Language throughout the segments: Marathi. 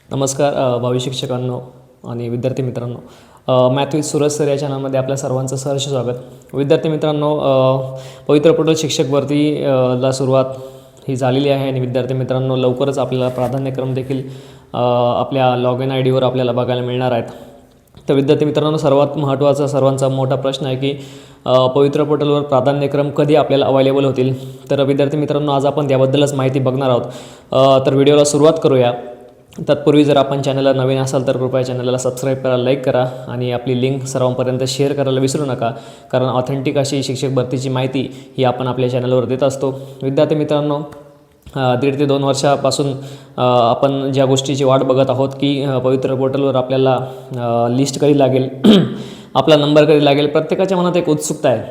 नमस्कार भावी शिक्षकांनो आणि विद्यार्थी मित्रांनो, मॅथ विथ सूरज सर या चॅनलमध्ये आपल्या सर्वांचं सहर्ष स्वागत. विद्यार्थी मित्रांनो, पवित्र पोर्टल शिक्षक भरती ला सुरुवात ही झालेली आहे आणि विद्यार्थी मित्रांनो लवकरच आपल्याला प्राधान्यक्रम देखील आपल्या लॉग इन ID वर आपल्याला बघायला मिळणार आहेत. तर विद्यार्थी मित्रांनो, सर्वात महत्त्वाचा सर्वांचा मोठा प्रश्न आहे की पवित्र पोर्टलवर प्राधान्यक्रम कधी आपल्याला अवेलेबल होतील. तर विद्यार्थी मित्रांनो, आज आपण त्याबद्दलच माहिती बघणार आहोत. तर व्हिडिओला सुरुवात करूया. तत्पूर्वी जर आपण चॅनलला नवीन असाल तर कृपया चॅनलला सबस्क्राईब करा, लाईक करा आणि आपली लिंक सर्वांपर्यंत शेअर करायला विसरू नका, कारण ऑथेंटिक अशी शिक्षक भरतीची माहिती ही आपण आपल्या चॅनलवर देत असतो. विद्यार्थी मित्रांनो, 1.5 ते 2 वर्षापासून आपण ज्या गोष्टीची वाट बघत आहोत की पवित्र पोर्टलवर आपल्याला लिस्ट कधी लागेल, आपला नंबर कधी लागेल. प्रत्येकाच्या मनात एक उत्सुकता आहे.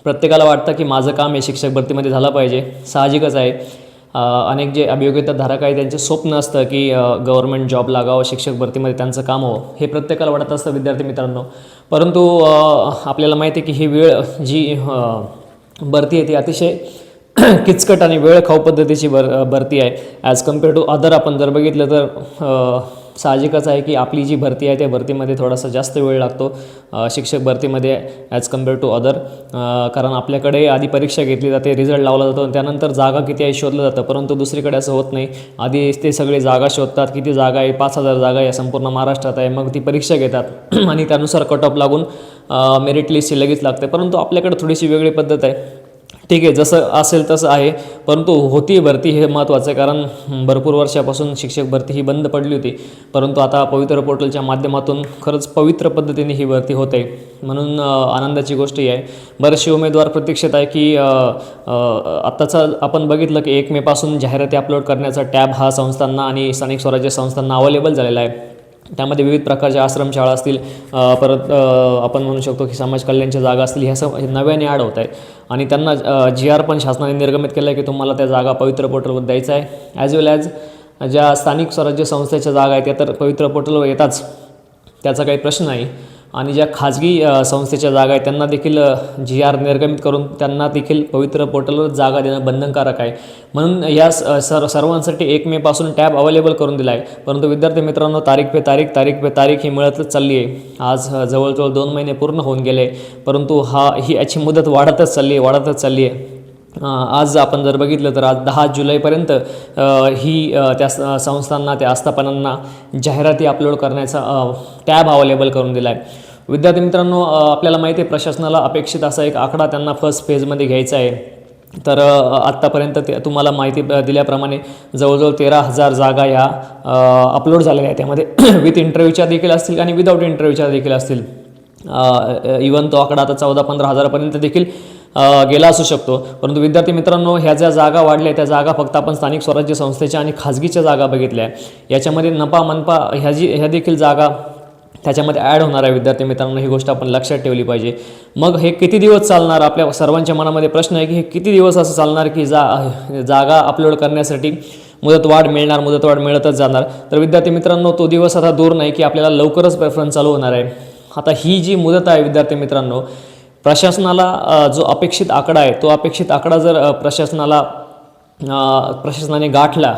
प्रत्येकाला वाटतं की माझं काम हे शिक्षक भरतीमध्ये झालं पाहिजे. साहजिकच आहे. अनेक जे अभियोग्यताधारक आहे त्यांचे स्वप्न असतं की गव्हर्नमेंट जॉब लागावं, शिक्षक भरतीमध्ये त्यांचं काम हो, हे प्रत्येकाला वाटत असतं विद्यार्थी मित्रांनो. परंतु आपल्याला माहिती आहे की ही वेळ जी भरती आहे ती अतिशय किचकट आणि वेळ खाऊ पद्धतीची भरती आहे. ॲज कम्पेअर टू अदर आपण जर बघितलं तर साहजिकच आहे की आपली जी भरती आहे त्या भरतीमध्ये थोडासा जास्त वेळ लागतो शिक्षक भरतीमध्ये ॲज कम्पेअर टू अदर. कारण आपल्याकडे आधी परीक्षा घेतली जाते, रिझल्ट लावला जातो, त्यानंतर जागा किती आहे शोधलं जातं. परंतु दुसरीकडे असं होत नाही. आधी ते सगळे जागा शोधतात, किती जागा आहे, 5,000 जागा आहे संपूर्ण महाराष्ट्रात आहे, मग ती परीक्षा घेतात आणि त्यानुसार कट ऑफ लागून मेरिट लिस्टची लगेच लागते. परंतु आपल्याकडे थोडीशी वेगळी पद्धत आहे. ठीक आहे, जसं असेल तसं आहे, परंतु होती भरती हे महत्त्वाचं आहे. कारण भरपूर वर्षापासून शिक्षक भरती ही बंद पडली होती, परंतु आता पवित्र पोर्टलच्या माध्यमातून खरंच पवित्र पद्धतीने ही भरती होते, म्हणून आनंदाची गोष्ट ही आहे. बरेचसे उमेदवार प्रतीक्षेत आहे की आत्ताचं आपण बघितलं की 1 मेपासून जाहिराती अपलोड करण्याचा टॅब हा संस्थांना आणि स्थानिक स्वराज्य संस्थांना अवेलेबल झालेला आहे. त्यामध्ये विविध प्रकारच्या आश्रमशाळा असतील, परत आपण म्हणू शकतो की समाज कल्याणच्या जागा असतील, ह्या नव्याने ॲड होत आहे आणि त्यांना GR पण शासनाने निर्गमित केलं आहे की तुम्हाला त्या जागा पवित्र पोर्टलवर द्यायचं आहे. ॲज वेल ॲज ज्या स्थानिक स्वराज्य संस्थेच्या जागा आहेत त्या तर पवित्र पोर्टलवर येताच, त्याचा काही प्रश्न नाही. आणि ज्या खाजगी संस्थेच्या जागा आहेत त्यांना देखील GR निर्गमित करून त्यांना देखील पवित्र पोर्टलवर जागा देणं बंधनकारक आहे. म्हणून या सर्वांसाठी 1 मेपासून टॅब अवेलेबल करून दिला आहे. परंतु विद्यार्थी मित्रांनो, तारीख पे तारीख ही मिळतच चालली आहे. आज जवळजवळ 2 महिने पूर्ण होऊन गेले, परंतु ही याची मुदत वाढतच चालली आहे. आज आपण जर बघितलं तर आज 10 जुलैपर्यंत ही त्या संस्थांना, त्या आस्थापनांना जाहिराती अपलोड करण्याचा टॅब अवेलेबल करून दिला आहे. विद्यार्थी मित्रांनो, आपल्याला माहिती आहे प्रशासनाला अपेक्षित असा एक आकडा त्यांना फर्स्ट फेजमध्ये घ्यायचा आहे. तर आत्तापर्यंत तुम्हाला माहिती दिल्याप्रमाणे जवळजवळ 13,000 जागा ह्या अपलोड झालेल्या आहेत. त्यामध्ये विथ इंटरव्ह्यूच्या देखील असतील आणि विदाऊट इंटरव्ह्यूच्या देखील असतील. इवन तो आकडा आता 14-15 हजारापर्यंत देखील गेला असू शकतो. परंतु विद्यार्थी मित्रांनो, ह्या ज्या जागा वाढल्या त्या जागा फक्त आपण स्थानिक स्वराज्य संस्थेच्या आणि खाजगीच्या जागा बघितल्या. याच्यामध्ये नपा मनपा ह्या देखील जागा त्याच्यामध्ये ॲड होणार आहे. विद्यार्थी मित्रांनो, ही गोष्ट आपण लक्षात ठेवली पाहिजे. मग हे किती दिवस चालणार? आपल्या सर्वांच्या मनामध्ये प्रश्न आहे की हे किती दिवस असं चालणार की जागा अपलोड करण्यासाठी मुदतवाढ मिळतच जाणार. तर विद्यार्थी मित्रांनो, तो दिवस आता दूर नाही की आपल्याला लवकरच प्रेफरन्स चालू होणार आहे. आता ही जी मुदत आहे विद्यार्थी मित्रांनो, प्रशासनाला जो अपेक्षित आकडा आहे तो अपेक्षित आकडा जर प्रशासनाने गाठला,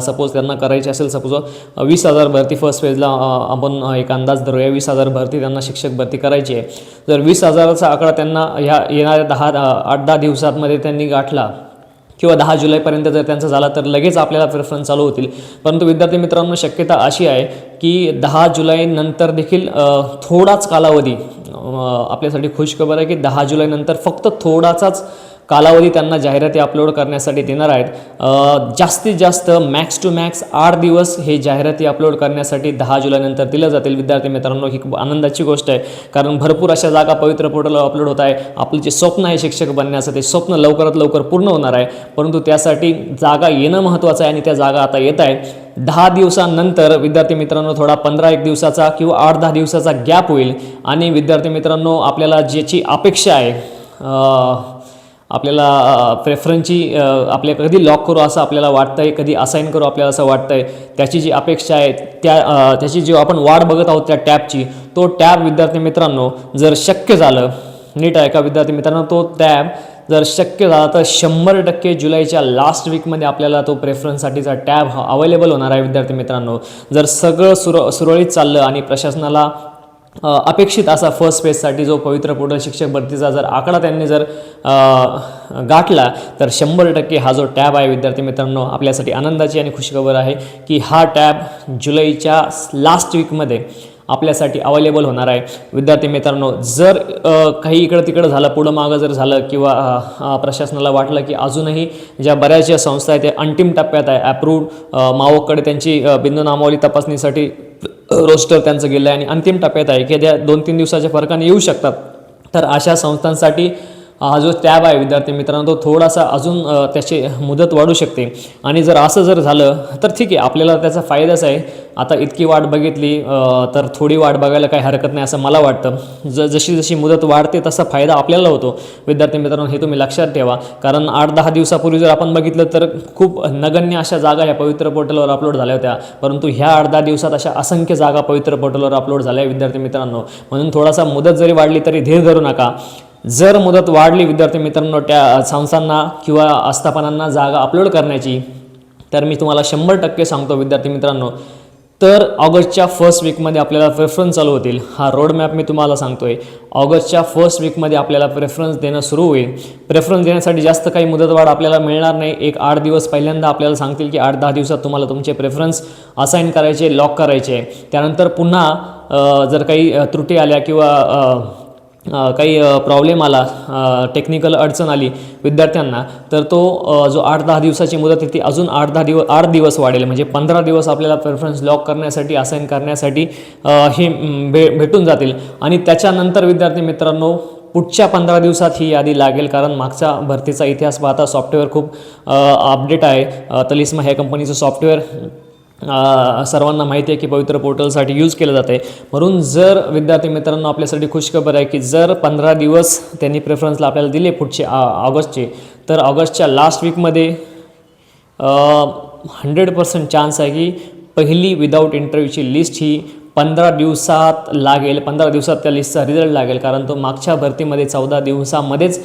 सपोज त्यांना करायची असेल, सपोज 20,000 भरती फर्स्ट फेजला आपण एक अंदाज धरूया, 20,000 भरती त्यांना शिक्षक भरती करायची आहे. जर 20,000चा आकडा त्यांना ह्या येणाऱ्या 8-10 दिवसांमध्ये त्यांनी गाठला किंवा 10 जुलैपर्यंत जर त्यांचा झाला तर लगेच आपल्याला प्रेफरन्स चालू होतील. परंतु विद्यार्थी मित्रांनो, शक्यता अशी आहे की 10 जुलैनंतर देखील थोडाच कालावधी, आपल्यासाठी खुशखबर आहे की 10 जुलैनंतर फक्त थोडाचाच कालावधी त्यांना जाहिराती अपलोड करण्यासाठी देणार आहेत. जास्तीत जास्त मॅक्स टू मॅक्स 8 दिवस हे जाहिराती अपलोड करण्यासाठी 10 जुलैनंतर दिल्या जातील. विद्यार्थी मित्रांनो, ही खूप आनंदाची गोष्ट आहे, कारण भरपूर अशा जागा पवित्र पोर्टलवर अपलोड होत आहे. आपलं जे स्वप्न आहे शिक्षक बनण्याचं, ते स्वप्न लवकरात लवकर पूर्ण होणार आहे. परंतु त्यासाठी जागा येणं महत्त्वाचं आहे आणि त्या जागा आता येत आहे. 10 दिवसांनंतर विद्यार्थी मित्रांनो थोडा 15-1 दिवसाचा किंवा 8-10 दिवसाचा गॅप होईल आणि विद्यार्थी मित्रांनो, आपल्याला ज्याची अपेक्षा आहे, आपल्याला प्रेफरन्सची आपल्या कधी लॉक करू असं आपल्याला वाटतं आहे, कधी असाईन करू आपल्याला असं वाटतं आहे, त्याची जी अपेक्षा आहे त्याची जी आपण वाट बघत आहोत त्या टॅबची, तो टॅब विद्यार्थी मित्रांनो जर शक्य झालं, नीट आहे का विद्यार्थी मित्रांनो, तो टॅब जर शक्य झालं तर 100% जुलैच्या लास्ट वीकमध्ये आपल्याला तो प्रेफरन्ससाठीचा टॅब अवेलेबल होणार आहे विद्यार्थी मित्रांनो. जर सगळं सुरळीत चाललं आणि प्रशासनाला अपेक्षित असा फर्स्ट फेजसाठी जो पवित्र पोर्टल शिक्षक भरतीचा जर आकडा त्यांनी जर गाठला तर 100% हा जो टॅब आहे विद्यार्थी मित्रांनो आपल्यासाठी आनंदाची आणि खुशखबर आहे की हा टॅब जुलैच्या लास्ट वीकमध्ये आपल्यासाठी अवेलेबल होणार आहे. विद्यार्थी मित्रांनो, जर काही इकडं तिकडं झालं, पुढं मागं जर झालं किंवा प्रशासनाला वाटलं की अजूनही ज्या बऱ्याच संस्था आहेत त्या अंतिम टप्प्यात आहे, अप्रूव्ड मावोकडे त्यांची बिंदू नामावली तपासणीसाठी रोस्टर त्यांचं गेलं आहे आणि अंतिम टप्प्यात आहे की त्या 2-3 दिवसाच्या फरकाने येऊ शकतात, तर अशा संस्थांसाठी हा जो टॅब आहे विद्यार्थी मित्रांनो तो थोडासा अजून त्याची मुदत वाढू शकते. आणि जर असं जर झालं तर ठीक आहे, आपल्याला त्याचा फायदाच आहे. आता इतकी वाट बघितली तर थोडी वाट बघायला काही हरकत नाही असं मला वाटतं. जशी जशी मुदत वाढते तसा फायदा आपल्याला होतो. विद्यार्थी मित्रांनो, हे तुम्ही लक्षात ठेवा, कारण 8-10 दिवसापूर्वी जर आपण बघितलं तर खूप नगण्य अशा जागा ह्या पवित्र पोर्टलवर अपलोड झाल्या होत्या, परंतु ह्या 8-10 दिवसात अशा असंख्य जागा पवित्र पोर्टलवर अपलोड झाल्या विद्यार्थी मित्रांनो. म्हणून थोडासा मुदत जरी वाढली तरी धीर धरू नका. जर मुदत वाढली विद्यार्थी मित्रांनो त्या संस्थांना किंवा आस्थापनांना जागा अपलोड करण्याची, तर मी तुम्हाला 100% सांगतो विद्यार्थी मित्रांनो, तर ऑगस्टच्या फर्स्ट वीकमध्ये आपल्याला प्रेफरन्स चालू होतील. हा रोडमॅप मी तुम्हाला सांगतोय. ऑगस्टच्या फर्स्ट वीकमध्ये आपल्याला प्रेफरन्स देणं सुरू होईल. प्रेफरन्स देण्यासाठी जास्त काही मुदतवाढ आपल्याला मिळणार नाही. एक 8 दिवस पहिल्यांदा आपल्याला सांगतील की 8-10 दिवसात तुम्हाला तुमचे प्रेफरन्स असाईन करायचे, लॉक करायचे. त्यानंतर पुन्हा जर काही त्रुटी आल्या किंवा काही प्रॉब्लेम आला, टेक्निकल अडचण आली विद्यार्थ्यांना, तर तो जो 8-10 दिवसाची मुदत आहे ती अजून 8 दिवस वाढेल. म्हणजे 15 दिवस आपल्याला प्रेफरन्स लॉक करण्यासाठी, असाईन करण्यासाठी हे भेटून जातील. आणि त्याच्यानंतर विद्यार्थी मित्रांनो पुढच्या 15 दिवसात ही यादी लागेल, कारण मागच्या भरतीचा इतिहास पाहता सॉफ्टवेअर खूप अपडेट आहे. तलिस्मा ह्या कंपनीचं सॉफ्टवेअर सर्वांना माहिती आहे की पवित्र पोर्टलसाठी यूज केलं जातं आहे. म्हणून जर विद्यार्थी मित्रांनो आपल्यासाठी खुशखबर आहे की जर 15 दिवस त्यांनी प्रेफरन्सला आपल्याला दिले पुढचे ऑगस्टचे, तर ऑगस्टच्या लास्ट वीकमध्ये 100% चान्स आहे की पहिली विदाऊट इंटरव्ह्यूची लिस्ट ही 15 दिवसात लागेल. 15 दिवसात त्या लिस्टचा रिझल्ट लागेल, कारण तो मागच्या भरतीमध्ये 14 दिवसामध्येच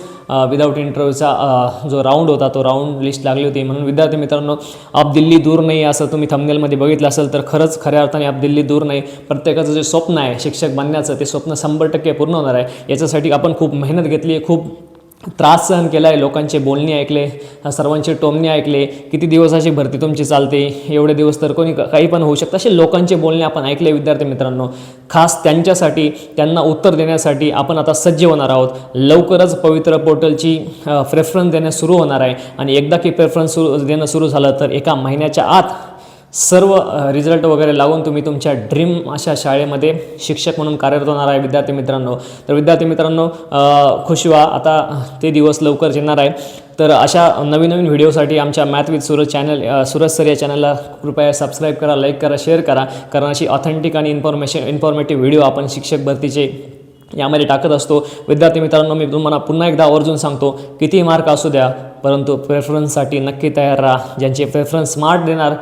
विदाऊट इंटरव्ह्यूचा जो राऊंड होता तो राऊंड लिस्ट लागली होती. म्हणून विद्यार्थी मित्रांनो, अब दिल्ली दूर नाही असं तुम्ही थंबनेलमध्ये बघितलं असेल तर खरंच खऱ्या अर्थाने अब दिल्ली दूर नाही. प्रत्येकाचं जे स्वप्न आहे शिक्षक बनण्याचं ते स्वप्न 100% पूर्ण होणार आहे. याच्यासाठी आपण खूप मेहनत घेतली आहे, खूप त्रास सहन केला आहे, लोकांचे बोलणे ऐकले, सर्वांचे टोमणे ऐकले, किती दिवसाची भरती तुमची चालते, एवढे दिवस तर कोणी काही पण होऊ शकतं, असे लोकांचे बोलणे आपण ऐकले विद्यार्थी मित्रांनो. खास त्यांच्यासाठी, त्यांना उत्तर देण्यासाठी आपण आता सज्ज होणार आहोत. लवकरच पवित्र पोर्टलची प्रेफरन्स देणं सुरू होणार आहे आणि एकदा की प्रेफरन्स देणं सुरू झालं तर एका महिन्याच्या आत सर्व रिझल्ट वगैरे लागून तुम्ही तुमच्या ड्रीम अशा शाळेमध्ये शिक्षक म्हणून कार्यरत होणार आहे विद्यार्थी मित्रांनो. तर विद्यार्थी मित्रांनो खुश व्हा, आता ते दिवस लवकर येणार आहे. तर अशा नवीन व्हिडिओसाठी आमच्या math with Suraj Suraj sir या चॅनलला कृपया सबस्क्राईब करा, लाईक करा, शेअर करा, कारण अशी ऑथेंटिक आणि इन्फॉर्मेटिव्ह व्हिडिओ आपण शिक्षक भरतीचे यामध्ये टाकत असतो. विद्यार्थी मित्रांनो, मी तुम्हाला पुन्हा एकदा आवर्जून सांगतो, किती मार्क असू द्या परंतु प्रेफरन्ससाठी नक्की तयार राहा. ज्यांचे प्रेफरन्स स्मार्ट देणार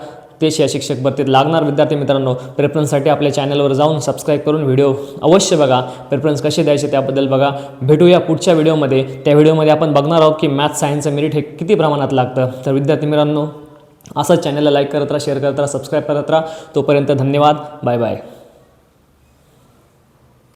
तेच या शिक्षक भरतीत लागणार. विद्यार्थी मित्रांनो, प्रेफरन्ससाठी आपल्या चॅनलवर जाऊन सबस्क्राईब करून व्हिडिओ अवश्य बघा, प्रेफरन्स कसे द्यायचे त्याबद्दल बघा. भेटूया पुढच्या व्हिडिओमध्ये. त्या व्हिडिओमध्ये आपण बघणार आहोत की मॅथ सायन्सचं मेरिट हे किती प्रमाणात लागतं. तर विद्यार्थी मित्रांनो, असंच चॅनलला लाईक करत राहा, शेअर करत राहा, सबस्क्राईब करत राहा. तोपर्यंत धन्यवाद, बाय बाय.